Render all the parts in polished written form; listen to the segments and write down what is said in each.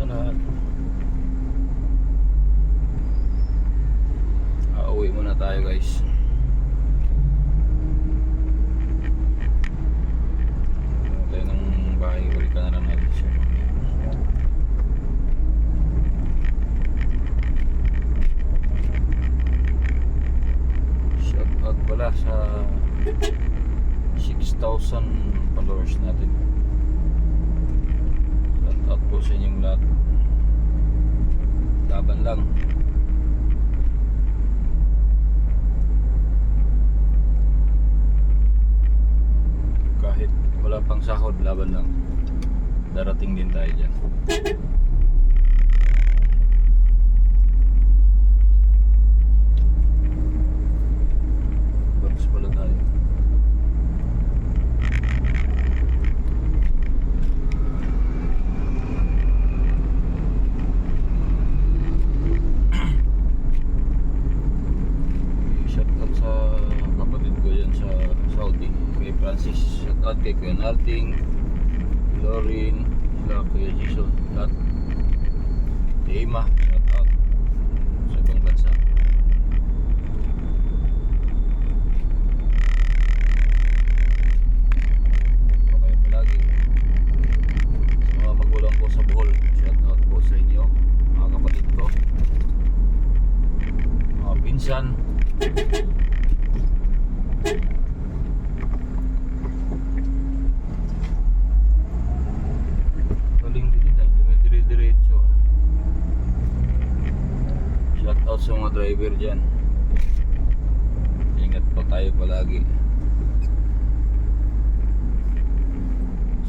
lahat. Uwi muna tayo guys. Tayo ng bahay, balikan na lang natin siya. Shout out pala sa 6,000 followers natin. Shout out po sa inyong lahat. Laban lang. Kahit wala pang sahod, laban lang. Darating din tayo dyan. Bagus pala tayo. Shout out sa kapatid ko yan sa Saudi, kay Francis. Shout out kay Kuya Narting, Lorin, sila Kuya Jason, lahat. Kay Ima, shout out sa ibang bansa. Okay palagi. Sa mga magulang ko sa Bohol, shout out po sa inyo, mga kapatid ko, mga pinsan. Galing din na, dire-diretso. Shout out sa mga driver dyan. Ingat po tayo palagi.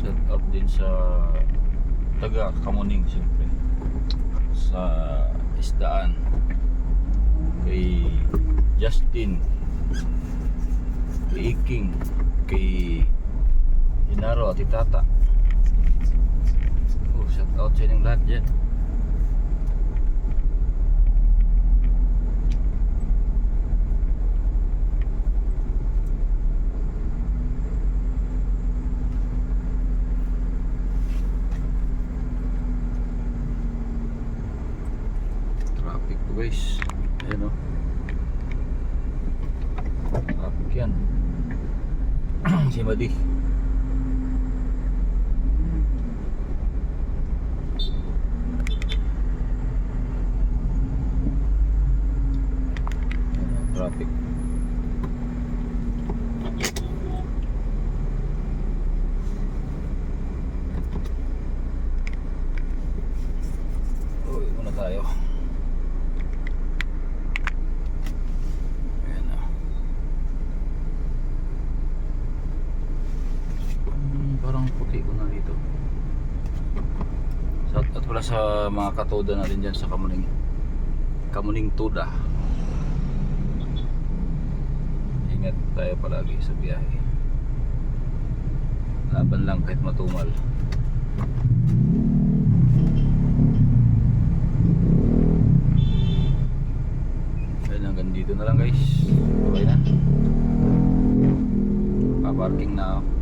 Shout out din sa taga Kamuning siyempre, sa isdaan, kay Justin, kay Iking, kay Inaro at Itata. Shout out sa inyong lahat dyan. Traffic po guys. Ayan o, traffic yan. Si Madi. Traffic. Uwi muna tayo. Ayan na. Parang puti ko na dito. At wala sa mga katoda natin dyan sa Kamuning. Kamuning Tuda. Ingat tayo palagi sa biyahe. Laban lang kahit matumal. Ayun, hanggang dito na lang guys. Okay na. Paparking na ako.